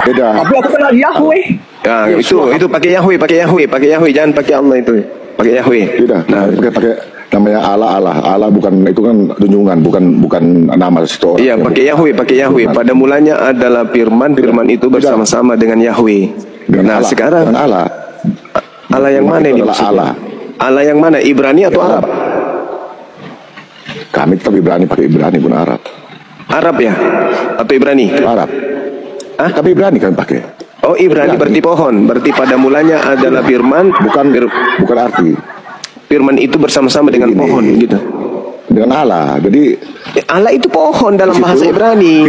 Beda. Tapi aku kenal Yahweh. Ya, itu pakai Yahweh, jangan pakai Allah itu. Pakai Yahweh. Beda. Nah, pakai namanya Allah bukan, itu kan junjungan, bukan nama seseorang. Iya, pakai Yahweh. Pada mulanya adalah firman itu bersama-sama dengan Yahweh. Nah, Allah, sekarang dengan Allah. Allah yang mana ini maksudnya? Allah yang mana? Ibrani atau Arab? Kami tetap Ibrani, pakai Ibrani bukan Arab. Arab ya? Atau Ibrani? Arab. Tapi Ibrani kami pakai. Oh, Ibrani berarti pohon. Berarti pada mulanya adalah firman, bukan arti. Firman itu bersama-sama dengan pohon gitu. Dengan Allah. Jadi Allah itu pohon dalam bahasa Ibrani.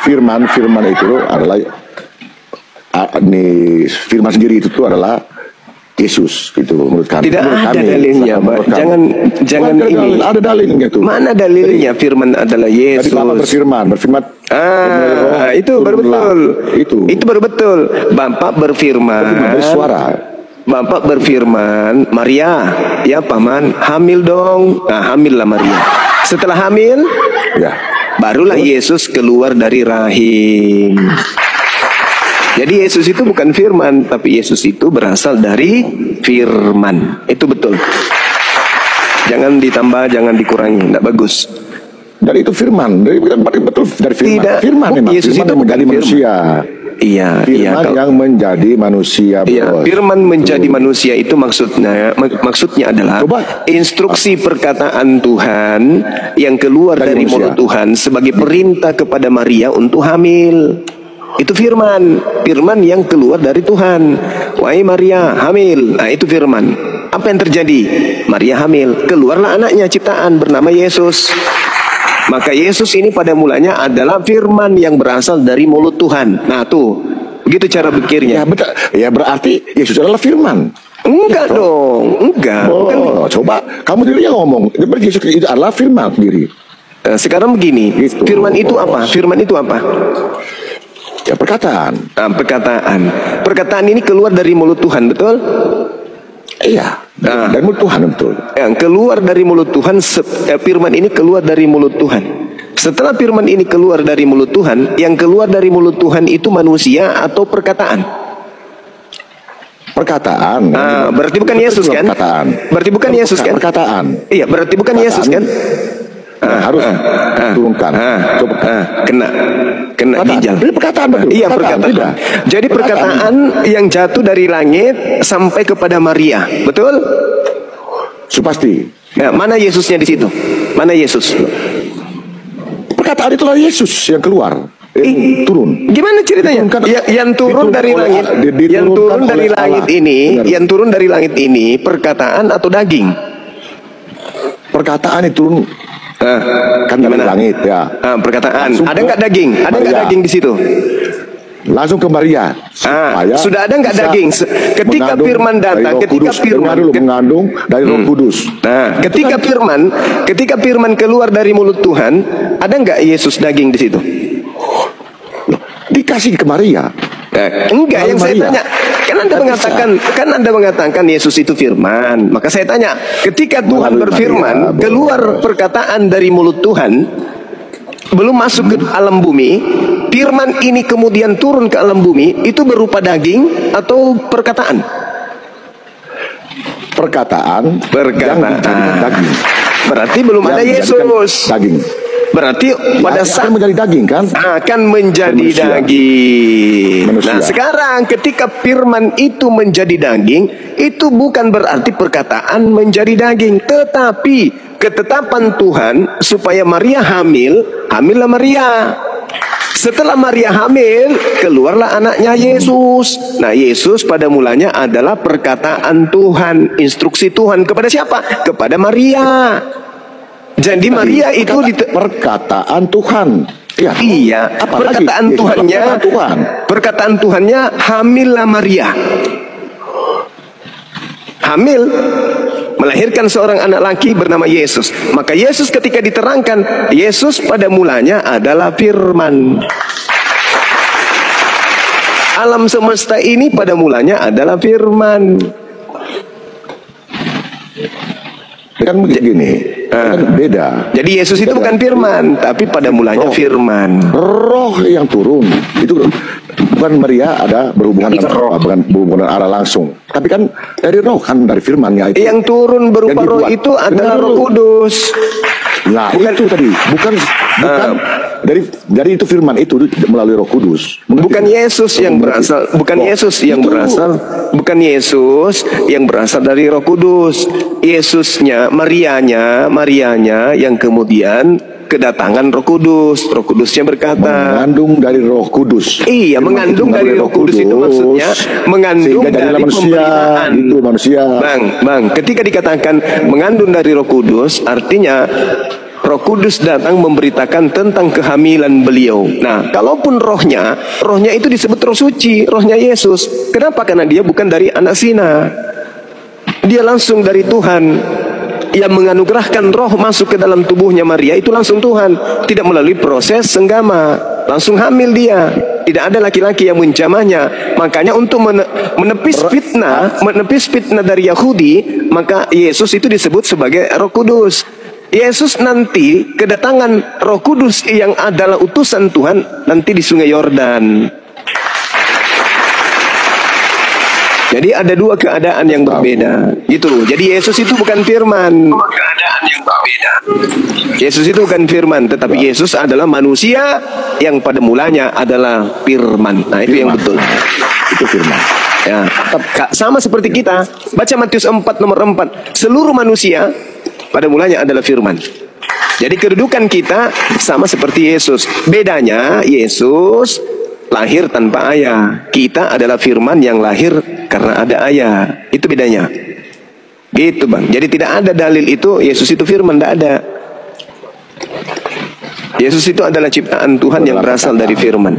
Firman itu adalah firman sendiri itu adalah Yesus, itu menurut kami. Tidak ada dalilnya, Pak. Jangan ini. Ada dalilnya tuh. Mana dalilnya firman adalah Yesus? Berfirman. Itu baru betul. Itu baru betul. Bapak berfirman. Bersuara. Bapak berfirman, Maria, ya paman, hamil dong. Nah, hamil lah Maria. Setelah hamil, ya, barulah Yesus keluar dari rahim. Jadi Yesus itu bukan firman, tapi Yesus itu berasal dari firman. Itu betul. Jangan ditambah, jangan dikurangi, tidak bagus. Dan itu firman, betul dari firman. Tidak, firman memang. Yesus firman itu menjadi manusia. Iya, firman yang menjadi manusia. Iya, firman menjadi manusia itu maksudnya adalah instruksi perkataan Tuhan yang keluar dari mulut Tuhan sebagai perintah kepada Maria untuk hamil. Itu firman yang keluar dari Tuhan. Wahai Maria, hamil. Nah, itu firman. Apa yang terjadi? Maria hamil, keluarlah anaknya ciptaan bernama Yesus. Maka Yesus ini pada mulanya adalah firman yang berasal dari mulut Tuhan. Nah tuh, begitu cara pikirnya. Ya, betul. Ya berarti Yesus adalah firman. Enggak dong, enggak. Oh, coba kamu sendiri yang ngomong. Yesus itu adalah firman sendiri. Sekarang begini, gitu. Firman itu apa? Firman itu apa? Ya perkataan. Perkataan ini keluar dari mulut Tuhan, betul? Iya. Dan mulut Tuhan, betul. Yang keluar dari mulut Tuhan, firman ini keluar dari mulut Tuhan. Setelah firman ini keluar dari mulut Tuhan, yang keluar dari mulut Tuhan itu manusia atau perkataan? Perkataan. Berarti bukan Yesus kan? Perkataan. Berarti bukan Yesus kan? Perkataan. Iya, berarti bukan Yesus kan? Harus turunkan. Kena ginjal. Ini perkataan betul. Iya, perkataan. Jadi perkataan yang jatuh dari langit sampai kepada Maria, betul? Pasti. Ya, mana Yesusnya di situ? Mana Yesus? Perkataan itulah Yesus yang keluar. Turun. Gimana ceritanya? Yang turun dari langit, yang turun dari langit ini, yang turun dari langit ini perkataan atau daging? Perkataan itu turun. Kan dari langit ya. Perkataan. Ada nggak daging? Ada nggak daging di situ? Langsung ke Maria. Sudah ada nggak daging? Ketika firman datang, mengandung dari Roh Kudus. Nah, ketika firman keluar dari mulut Tuhan, ada nggak Yesus daging di situ? Dikasih ke Maria. Enggak, yang saya tanya, kan Anda mengatakan Yesus itu firman. Maka saya tanya, ketika Tuhan berfirman, keluar perkataan dari mulut Tuhan, belum masuk ke alam bumi, firman ini kemudian turun ke alam bumi, itu berupa daging atau perkataan? Perkataan. Daging. Berarti belum ada Yesus. Daging. Berarti pada saat menjadi daging kan? Akan menjadi daging. Manusia. Nah, sekarang ketika firman itu menjadi daging, itu bukan berarti perkataan menjadi daging, tetapi ketetapan Tuhan supaya Maria hamillah Maria. Setelah Maria hamil, keluarlah anaknya Yesus. Nah, Yesus pada mulanya adalah perkataan Tuhan, instruksi Tuhan kepada siapa? Kepada Maria. Jadi Maria itu perkataan Tuhan. Ya. Iya, perkataan Tuhannya, perkataan Tuhannya hamillah Maria. Hamil, melahirkan seorang anak laki bernama Yesus. Maka Yesus ketika diterangkan, Yesus pada mulanya adalah firman. Alam semesta ini pada mulanya adalah firman. Kan begini, Kan beda. Jadi Yesus itu bukan firman, tapi pada mulanya firman. Roh yang turun itu bukan Maria ada berhubungan dengan roh, bukan berhubungan dengan Allah langsung. Tapi kan dari roh, kan dari firmannya itu. Yang turun berupa roh itu adalah Roh Kudus. Nah, itu tadi bukan dari itu firman itu melalui Roh Kudus. Bukan Yesus yang berasal, bukan Yesus yang berasal, bukan Yesus yang berasal dari Roh Kudus. Yesusnya, Marianya yang kemudian kedatangan Roh Kudus. Roh Kudusnya berkata, mengandung dari Roh Kudus. Iya, mengandung dari Roh Kudus itu maksudnya mengandung dari pemberitaan. Itu manusia. Bang, ketika dikatakan mengandung dari Roh Kudus, artinya Roh Kudus datang memberitakan tentang kehamilan beliau. Nah, kalaupun rohnya itu disebut Roh Suci, rohnya Yesus. Kenapa? Karena dia bukan dari anak zina. Dia langsung dari Tuhan. Yang menganugerahkan roh masuk ke dalam tubuhnya Maria itu langsung Tuhan, tidak melalui proses senggama, langsung hamil dia. Tidak ada laki-laki yang menjamahnya. Makanya untuk menepis fitnah dari Yahudi, maka Yesus itu disebut sebagai Roh Kudus. Yesus nanti kedatangan Roh Kudus yang adalah utusan Tuhan nanti di Sungai Yordan. Jadi ada dua keadaan yang berbeda, gitu. Jadi Yesus itu bukan firman. Keadaan yang berbeda. Yesus itu bukan firman, tetapi Yesus adalah manusia yang pada mulanya adalah firman. Nah, itu yang betul. Itu firman. Ya, sama seperti kita. Baca Matius 4 nomor 4. Seluruh manusia pada mulanya adalah firman. Jadi kedudukan kita sama seperti Yesus. Bedanya Yesus lahir tanpa ayah. Kita adalah firman yang lahir karena ada ayah. Itu bedanya. Gitu, Bang. Jadi tidak ada dalil itu Yesus itu firman, tidak ada. Yesus itu adalah ciptaan Tuhan yang berasal dari firman.